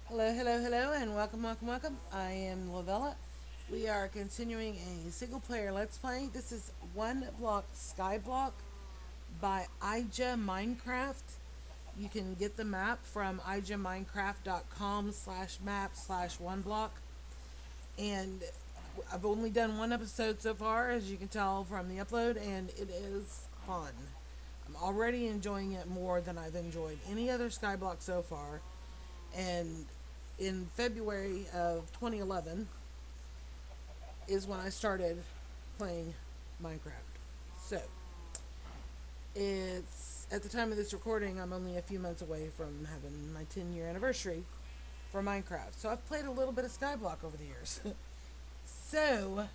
Hello, hello, hello, and welcome, welcome, welcome. I am Lavella. We are continuing a single player Let's Play. This is One Block Skyblock by IJAMinecraft. You can get the map from IJAMinecraft.com/map/one block. And I've only done one episode so far, as you can tell from the upload, and it is fun. I'm already enjoying it more than I've enjoyed any other Skyblock so far. And in February of 2011 is when I started playing Minecraft. So, it's at the time of this recording, I'm only a few months away from having my 10-year anniversary for Minecraft. So, I've played a little bit of Skyblock over the years. So,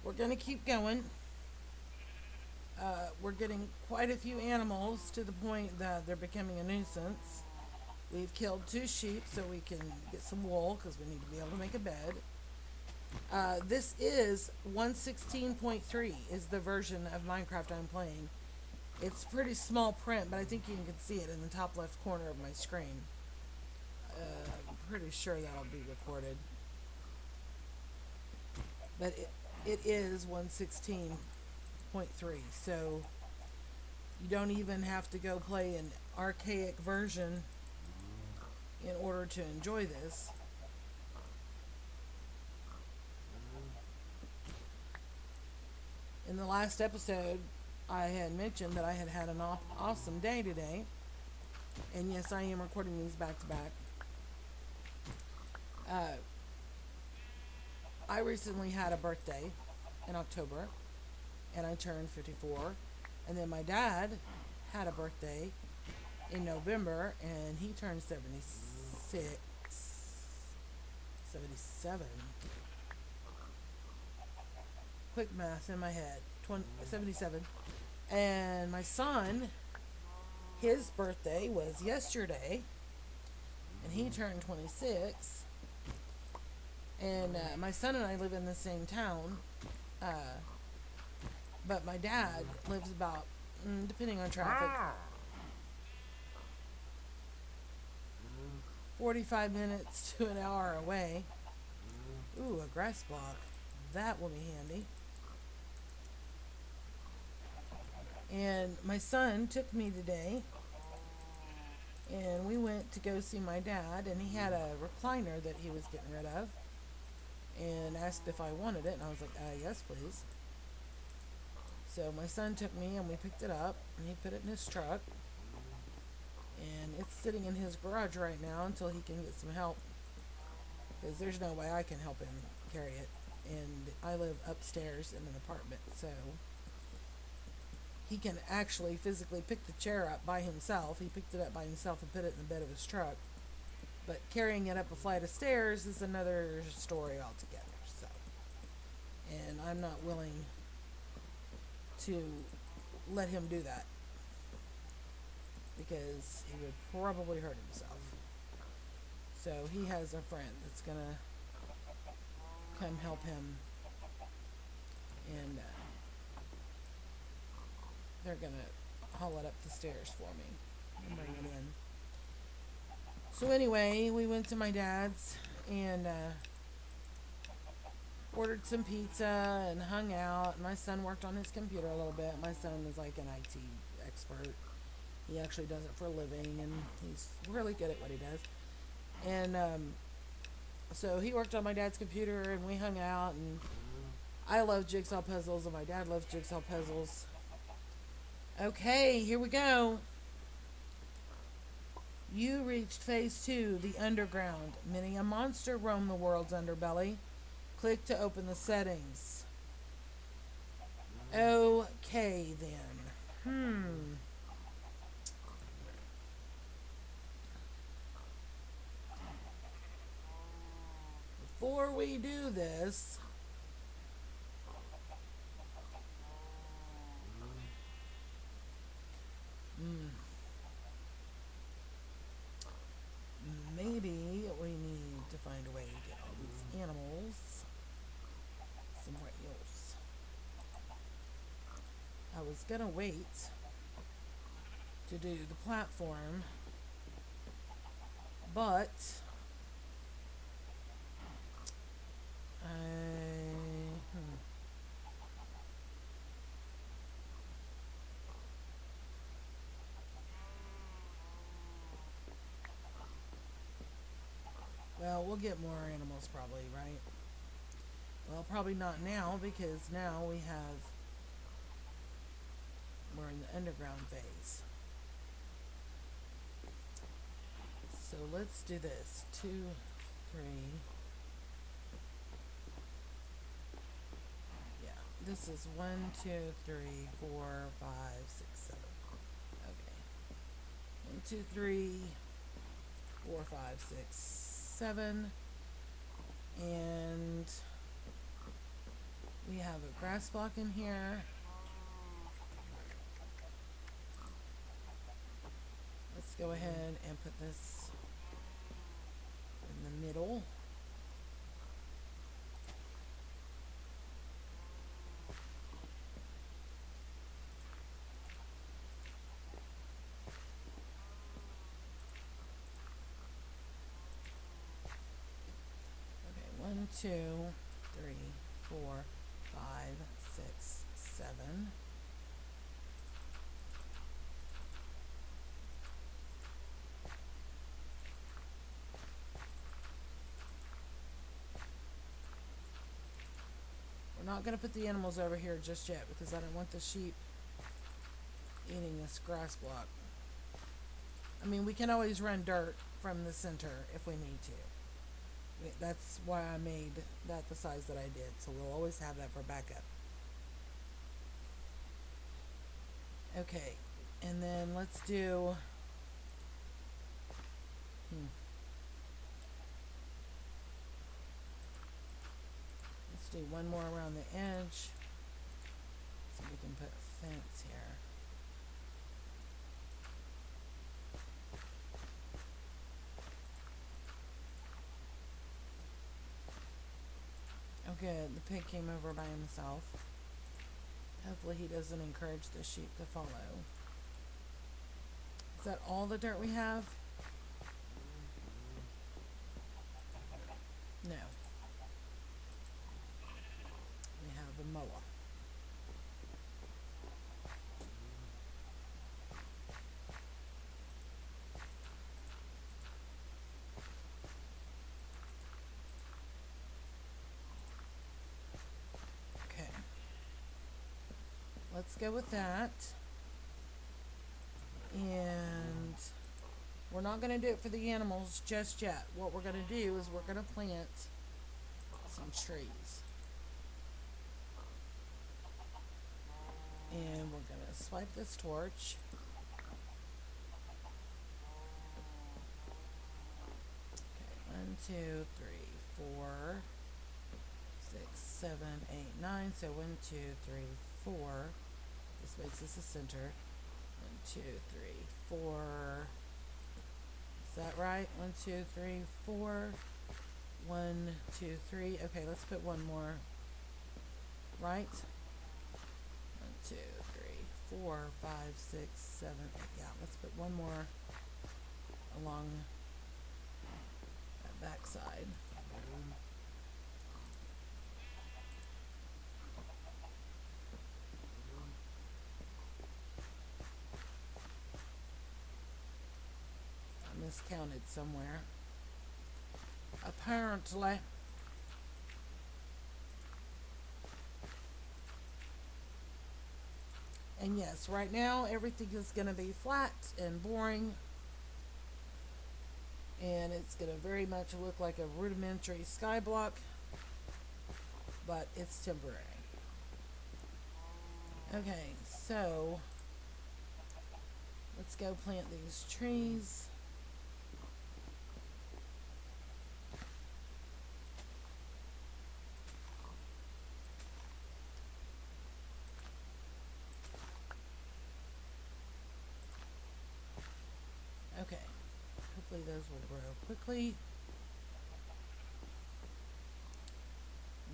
we're going to keep going. We're getting quite a few animals to the point that they're becoming a nuisance. We've killed 2 sheep so we can get some wool because we need to be able to make a bed. This is 116.3 is the version of Minecraft I'm playing. It's pretty small print, but I think you can see it in the top left corner of my screen. I'm pretty sure that'll be recorded. But it is 116.3, so you don't even have to go play an archaic version in order to enjoy this. In the last episode, I had mentioned that I had had an awesome day today. And yes, I am recording these back to back. I recently had a birthday in October, and I turned 54. And then my dad had a birthday in November, and he turned 76. 77. Quick math in my head. 77. And my son, his birthday was yesterday, and he turned 26. And my son and I live in the same town, but my dad lives about, depending on traffic, 45 minutes to an hour away. Ooh, a grass block. That will be handy. And my son took me today, and we went to go see my dad, and he had a recliner that he was getting rid of, and asked if I wanted it, and I was like, yes, please. So my son took me, and we picked it up, and he put it in his truck, and it's sitting in his garage right now until he can get some help, because there's no way I can help him carry it, and I live upstairs in an apartment, so he can actually physically pick the chair up by himself. He picked it up by himself and put it in the bed of his truck. But carrying it up a flight of stairs is another story altogether. So, and I'm not willing to let him do that because he would probably hurt himself. So he has a friend that's gonna come help him, and they're gonna haul it up the stairs for me and bring it in. So anyway, we went to my dad's and ordered some pizza and hung out. My son worked on his computer a little bit. My son is like an IT expert. He actually does it for a living, and he's really good at what he does. And so he worked on my dad's computer, and we hung out. And I love jigsaw puzzles, and my dad loves jigsaw puzzles. Okay, here we go. You reached phase 2, the underground. Many a monster roam the world's underbelly. Click to open the settings. Okay, then. Before we do this, maybe we need to find a way to get all these animals somewhere else. I was gonna wait to do the platform, but I well, we'll get more animals probably, right? Well, probably not now because now we're in the underground phase. So let's do this. 2, 3. Yeah, this is 1, 2, 3, 4, 5, 6, 7. Okay. 1, 2, 3, 4, 5, 6, 7. And we have a grass block in here. Let's go ahead and put this in the middle. Okay, 1, 2, 3, 4, 5, 6, 7. We're not going to put the animals over here just yet because I don't want the sheep eating this grass block. I mean, we can always run dirt from the center if we need to. That's why I made that the size that I did, so we'll always have that for backup. Okay, and then let's do let's do one more around the edge so we can put a fence here. Oh good, the pig came over by himself. Hopefully he doesn't encourage the sheep to follow. Is that all the dirt we have? No. We have a mower. Okay. Let's go with that. And we're not going to do it for the animals just yet. What we're going to do is we're going to plant some trees. And we're going to swipe this torch. Okay, 1, 2, 3, 4, 6, 7, 8, 9. So 1, 2, 3, 4. This makes this a center. 1, 2, 3, 4. Is that right? 1, 2, 3, 4. 1, 2, 3. Okay, let's put one more. Right? 1, 2, 3, 4, 5, 6, 7, 8. Yeah, let's put one more along that back side. I miscounted somewhere. Apparently. And yes, right now everything is going to be flat and boring. And it's going to very much look like a rudimentary sky block. But it's temporary. Okay, so let's go plant these trees. Okay, hopefully those will grow quickly.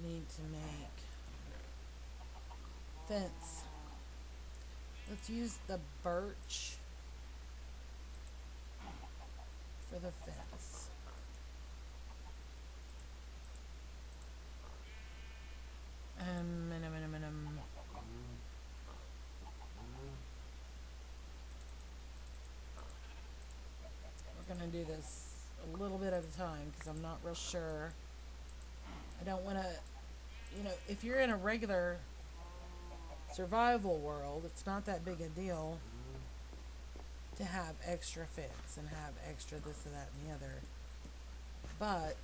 Need to make fence. Let's use the birch for the fence. We're gonna do this a little bit at a time because I'm not real sure. I don't want to, if you're in a regular survival world, it's not that big a deal to have extra fence and have extra this and that and the other. But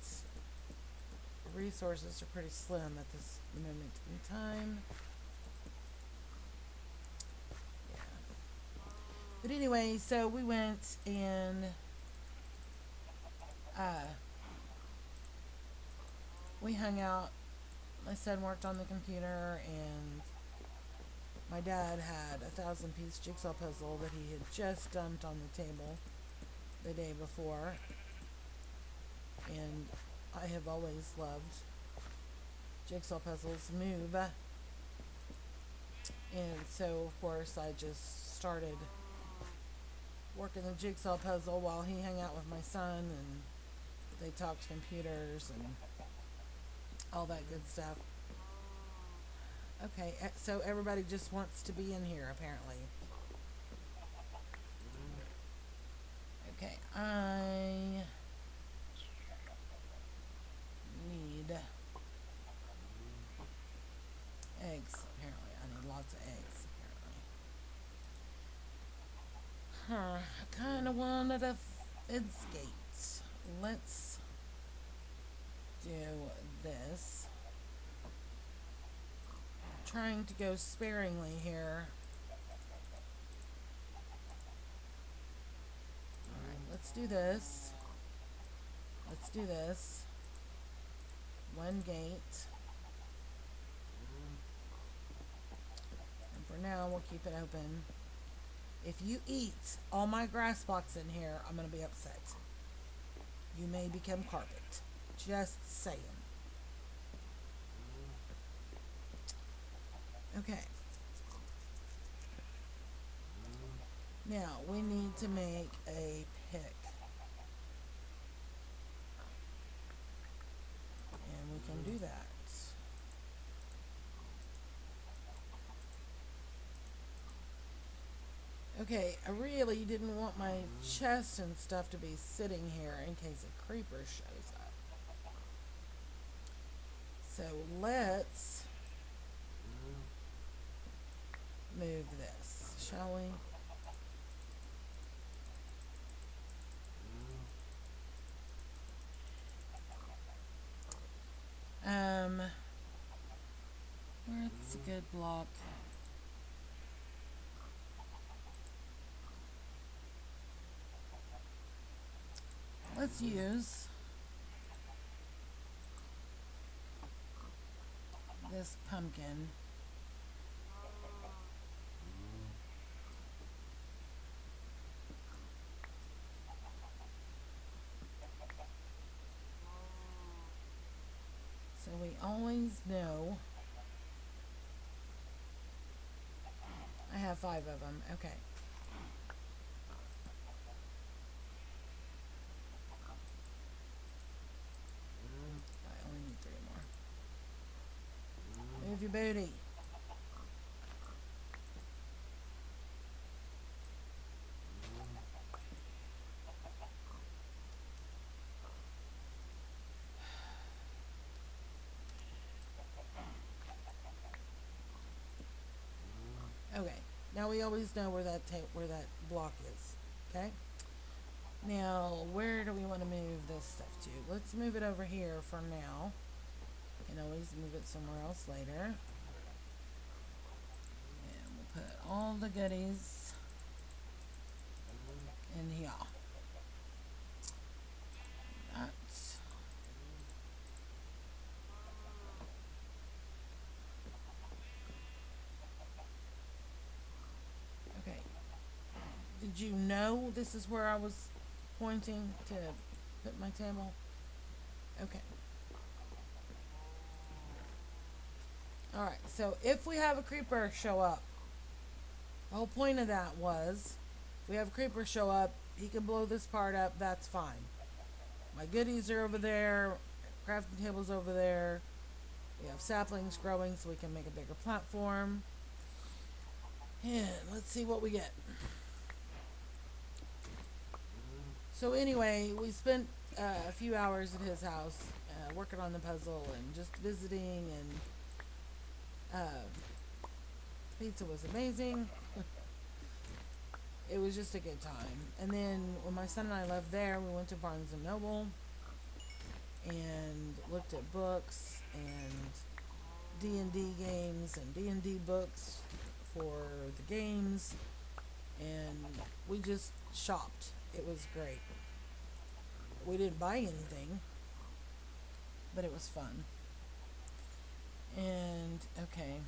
resources are pretty slim at this moment in time. Yeah. But anyway, so we went and we hung out. My son worked on the computer, and my dad had a 1,000-piece jigsaw puzzle that he had just dumped on the table the day before. And I have always loved jigsaw puzzles move. And so, of course, I just started working the jigsaw puzzle while he hung out with my son, and they talked computers and all that good stuff. Okay, so everybody just wants to be in here, apparently. Okay, I need eggs, apparently. I need lots of eggs, apparently. I kind of wanted a fence gate. Let's do this. Trying to go sparingly here. Alright, let's do this. Let's do this. One gate. And for now, we'll keep it open. If you eat all my grass blocks in here, I'm going to be upset. You may become carpet. Just saying. Okay. Now, we need to make a pick. And we can do that. Okay, I really didn't want my chest and stuff to be sitting here in case a creeper shows up. So let's move this, shall we? Where's a good block? Let's use this pumpkin. So we always know. I have 5 of them. Okay. I only need 3 more. Move your booty. Okay. Now we always know where that block is. Okay. Now, where do we want to move this stuff to? Let's move it over here for now. Can always move it somewhere else later. And we'll put all the goodies in here. That's okay. Did you know this is where I was pointing to put my table? Okay. Alright, so if we have a creeper show up, the whole point of that was, if we have a creeper show up, he can blow this part up, that's fine. My goodies are over there, crafting tables over there. We have saplings growing so we can make a bigger platform. And let's see what we get. So anyway, we spent a few hours at his house working on the puzzle and just visiting, and pizza was amazing. It was just a good time. And then when my son and I left there, we went to Barnes and Noble and looked at books and D&D games and D&D books for the games, and we just shopped. It was great. We didn't buy anything, but it was fun. And okay,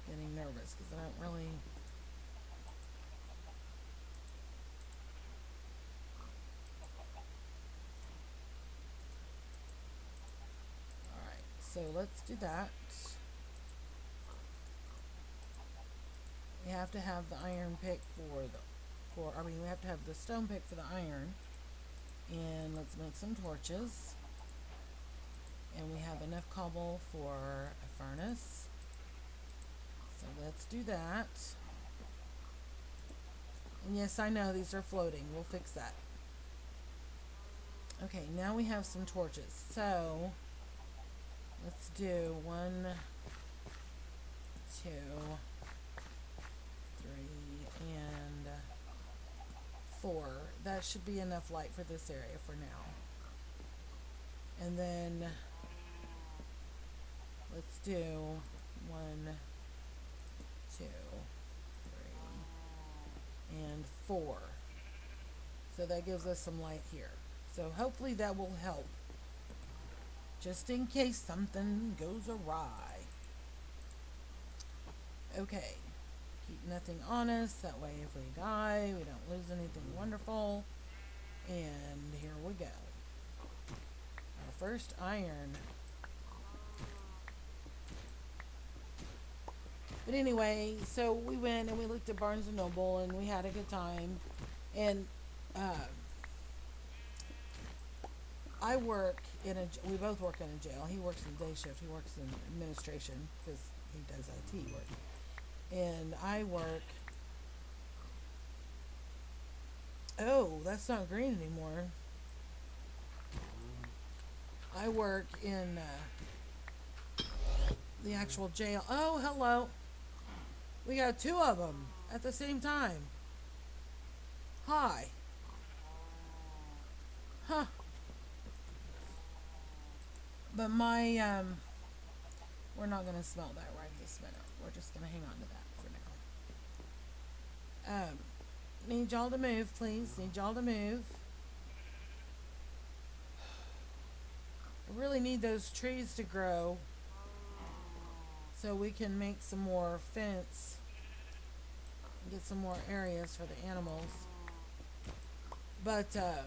getting nervous because I don't really. Alright, so let's do that. We have to have the iron pick we have to have the stone pick for the iron. And let's make some torches. And we have enough cobble for a furnace. So let's do that. And yes, I know these are floating. We'll fix that. Okay, now we have some torches. So let's do 1, 2, 3, and 4. That should be enough light for this area for now. And then let's do 1, 2, 3, and 4. So that gives us some light here. So hopefully that will help, just in case something goes awry. Okay, keep nothing on us, that way if we die, we don't lose anything wonderful. And here we go. Our first iron. But anyway, so we went and we looked at Barnes and Noble and we had a good time. And we both work in a jail. He works in day shift. He works in administration because he does IT work. And I work. Oh, that's not green anymore. I work in the actual jail. Oh, hello. We got 2 of them at the same time. Hi. Huh. But we're not going to smell that right this minute. We're just going to hang on to that for now. Need y'all to move, please. Need y'all to move. I really need those trees to grow so we can make some more fence and get some more areas for the animals. But I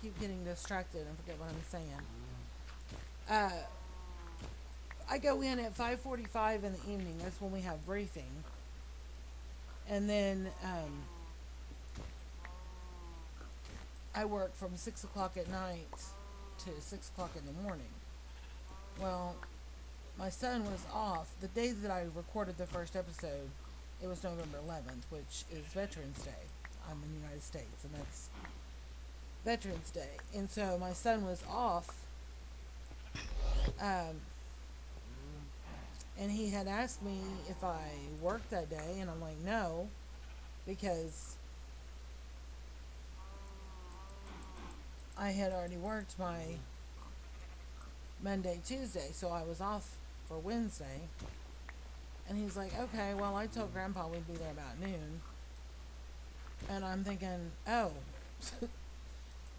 keep getting distracted and forget what I'm saying. I go in at 5:45 in the evening. That's when we have briefing. And then I work from 6 o'clock at night to 6 o'clock in the morning. Well, my son was off. The day that I recorded the first episode, it was November 11th, which is Veterans Day. I'm in the United States, and that's Veterans Day. And so my son was off. And he had asked me if I worked that day, and I'm like, no, because I had already worked my Monday, Tuesday, so I was off for Wednesday. And he's like, okay, well, I told Grandpa we'd be there about noon. And I'm thinking, oh,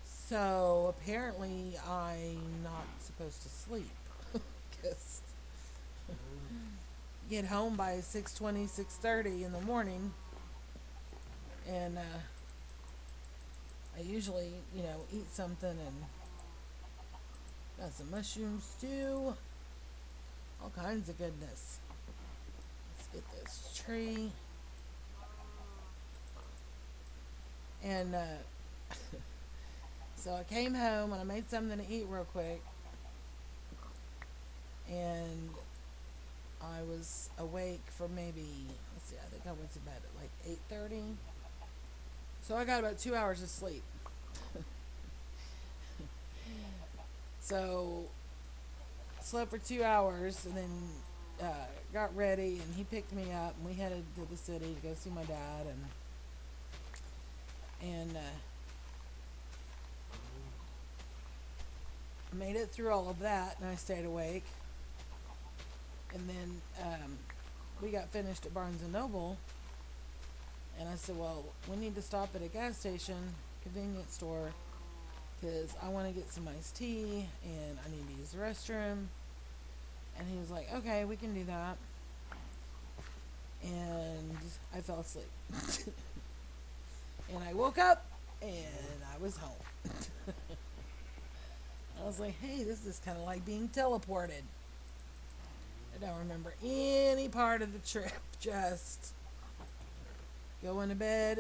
so apparently I'm not supposed to sleep. Because get home by 6:20, 6:30 in the morning. And I usually, eat something, and got some mushroom stew. all kinds of goodness. Let's get this tree. And so I came home and I made something to eat real quick. And I was awake for maybe, let's see, I think I went to bed at like 8:30. So I got about 2 hours of sleep. So slept for 2 hours and then got ready, and he picked me up and we headed to the city to go see my dad, and made it through all of that, and I stayed awake. And then we got finished at Barnes and Noble, and I said, well, we need to stop at a gas station, convenience store, because I want to get some iced tea and I need to use the restroom. And he was like, okay, we can do that. And I fell asleep. And I woke up and I was home. I was like, hey, this is kind of like being teleported. I don't remember any part of the trip, just going to bed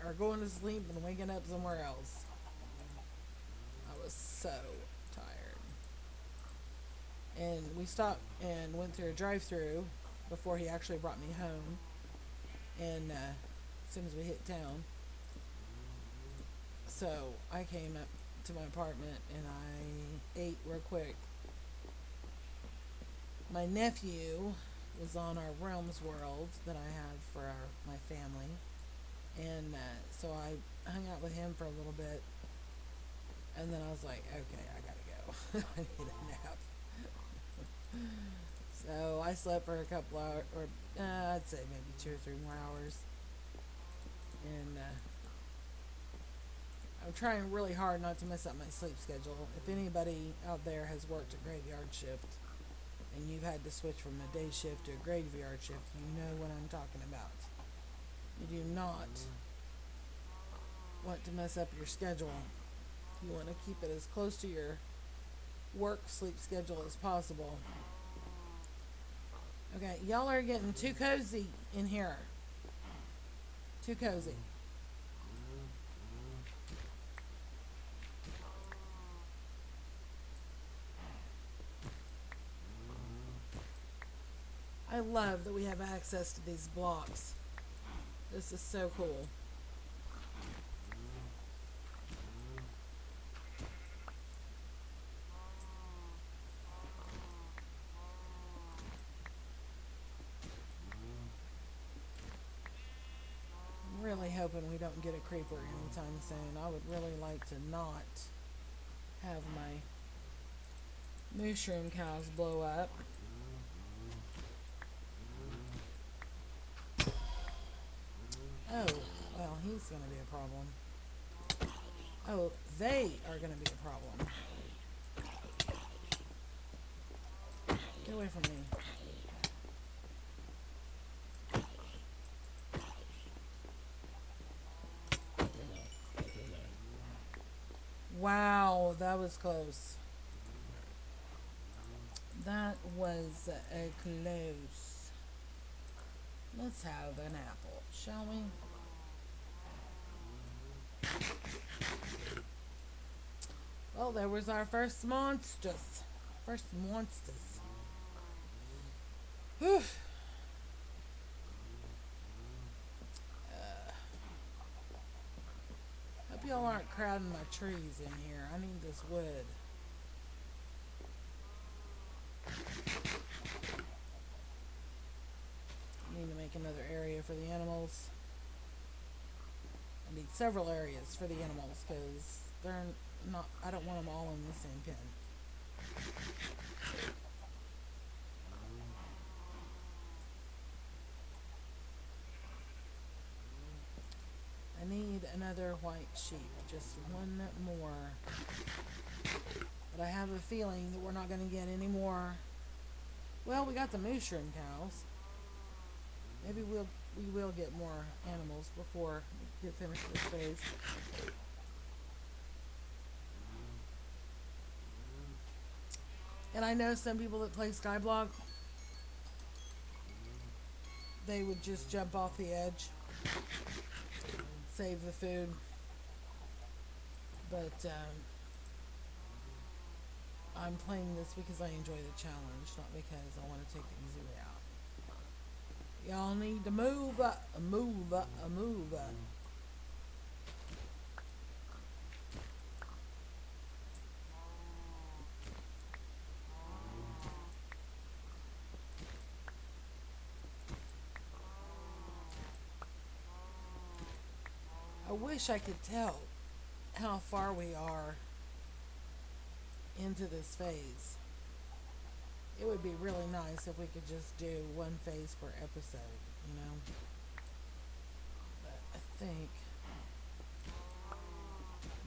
or going to sleep and waking up somewhere else. I was so tired. And we stopped and went through a drive-through before he actually brought me home. And as soon as we hit town, so I came up to my apartment and I ate real quick. My nephew was on our Realms World that I have for my family, and so I hung out with him for a little bit, and then I was like, okay, I gotta go. I need a nap. So I slept for a couple hours, or I'd say maybe 2 or 3 more hours, and I'm trying really hard not to mess up my sleep schedule. If anybody out there has worked a graveyard shift and you've had to switch from a day shift to a graveyard shift, you know what I'm talking about. You do not want to mess up your schedule. You want to keep it as close to your work sleep schedule as possible. Okay, y'all are getting too cozy in here. Too cozy. I love that we have access to these blocks. This is so cool. I'm really hoping we don't get a creeper anytime soon. I would really like to not have my mushroom cows blow up. Oh, well, he's going to be a problem. Oh, they are going to be a problem. Get away from me. Wow, that was close. That was close. Let's have an apple, shall we? Well, there was our first monsters. First monsters. Whew. Hope y'all aren't crowding my trees in here. I need this wood. I need to make another area for the animals. I need several areas for the animals because they're not, I don't want them all in the same pen. I need another white sheep, just one more. But I have a feeling that we're not going to get any more. Well, we got the mushroom cows. Maybe we will get more animals before we get finished with this phase. And I know some people that play Skyblock they would just jump off the edge, save the food. But I'm playing this because I enjoy the challenge, not because I want to take the easy way out. Y'all need to move up, move up, move up. I wish I could tell how far we are into this phase. It would be really nice if we could just do one phase per episode, you know? But I think,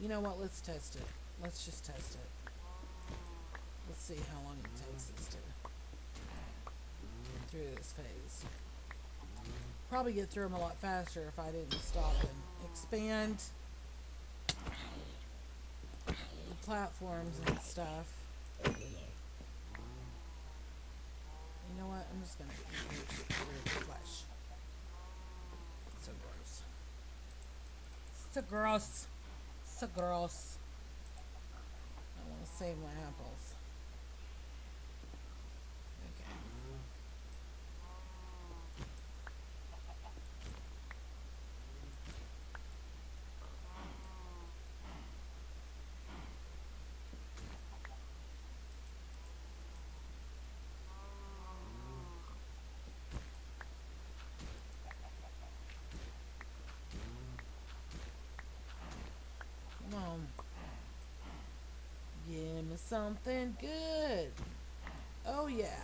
you know what, let's test it. Let's just test it. Let's see how long it takes us to get through this phase. Probably get through them a lot faster if I didn't stop and expand the platforms and stuff. You know what? I'm just gonna eat your flesh. It's so gross. So gross. So gross. I want to save my apples. Okay. Come on. Give me something good. Oh yeah.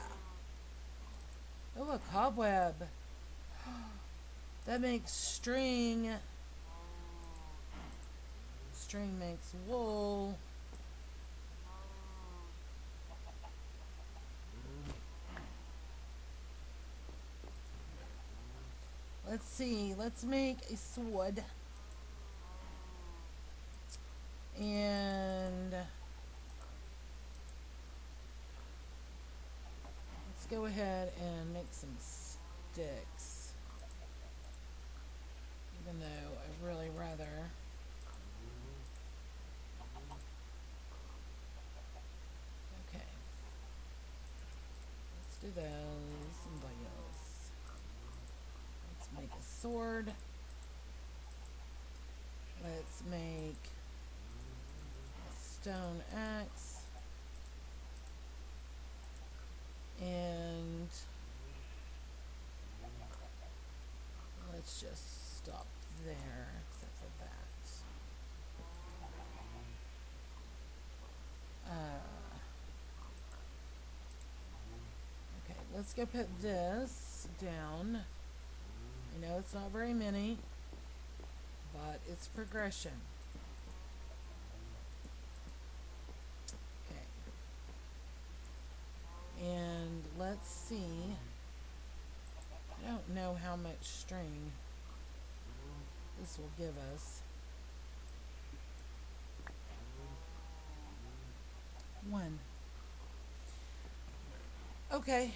Oh, a cobweb. That makes string. String makes wool. Let's see. Let's make a sword. And let's go ahead and make some sticks. Even though I really rather okay. Let's do those and those. Let's make a sword. Let's make a stone axe. And let's just stop there, except for that. Okay, let's go put this down. I know it's not very many, but it's progression. Okay. And let's see. I don't know how much string this will give us. 1. Okay.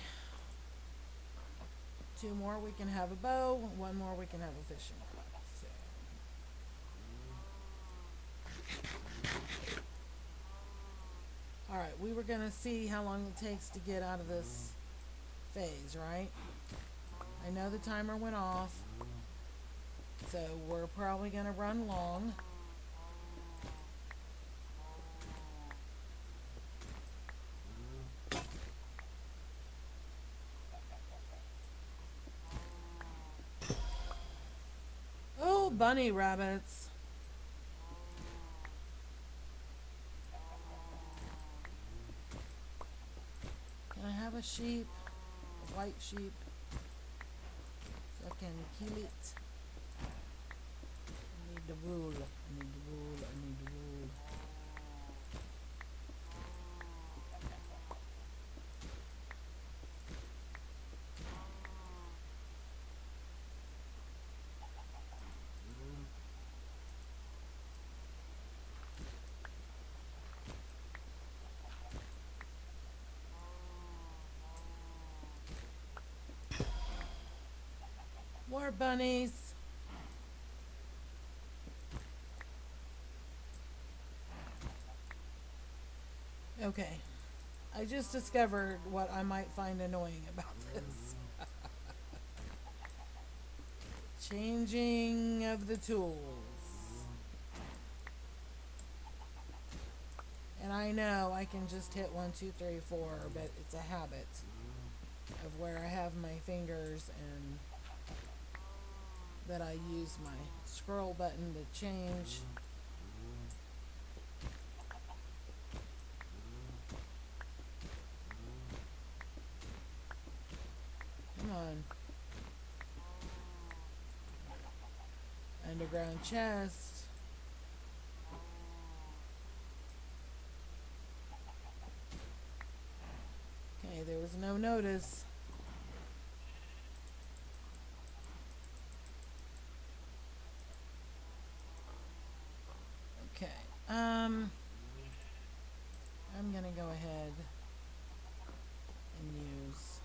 2 more we can have a bow. 1 more we can have a fishing rod. So. Alright, we were going to see how long it takes to get out of this phase, right? I know the timer went off, so we're probably going to run long. Oh, bunny rabbits. Can I have a sheep? A white sheep? So I can kill it. I need the wool. I need the wool. I need the wool. more bunnies. Okay. I just discovered what I might find annoying about this. Changing of the tools. And I know I can just hit 1, 2, 3, 4, but it's a habit of where I have my fingers and that I use my scroll button to change. Come on. Underground chest. Okay, there was no notice. Okay. I'm gonna go ahead and use.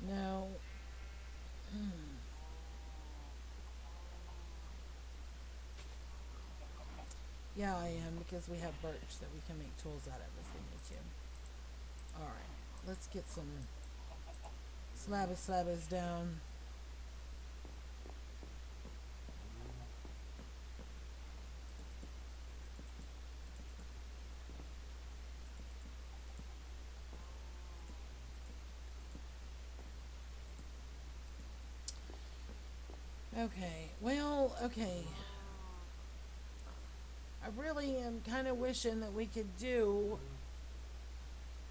No. Yeah, I am, because we have birch that we can make tools out of if we need to. Alright, let's get some slabbers down. Okay, well, okay. I really am kind of wishing that we could do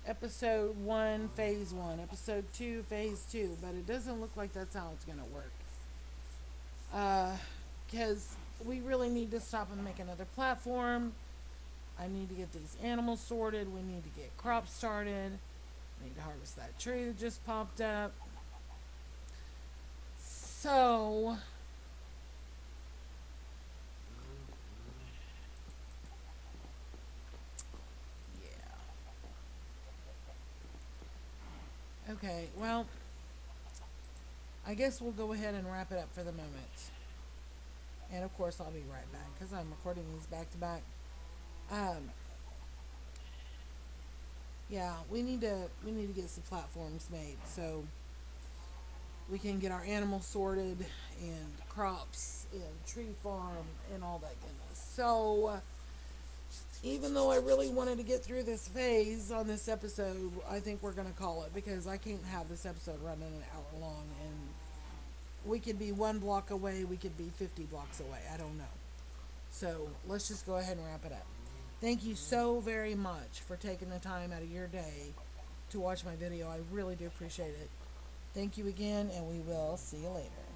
episode 1, phase 1, episode 2, phase 2, but it doesn't look like that's how it's going to work. Because we really need to stop and make another platform. I need to get these animals sorted. We need to get crops started. I need to harvest that tree that just popped up. So, yeah. Okay, well, I guess we'll go ahead and wrap it up for the moment. And of course, I'll be right back because I'm recording these back to back. Yeah, we need to get some platforms made so we can get our animals sorted and crops and tree farm and all that goodness. So even though I really wanted to get through this phase on this episode, I think we're going to call it because I can't have this episode running an hour long, and we could be 1 block away, we could be 50 blocks away. I don't know. So let's just go ahead and wrap it up. Thank you so very much for taking the time out of your day to watch my video. I really do appreciate it. Thank you again, and we will see you later.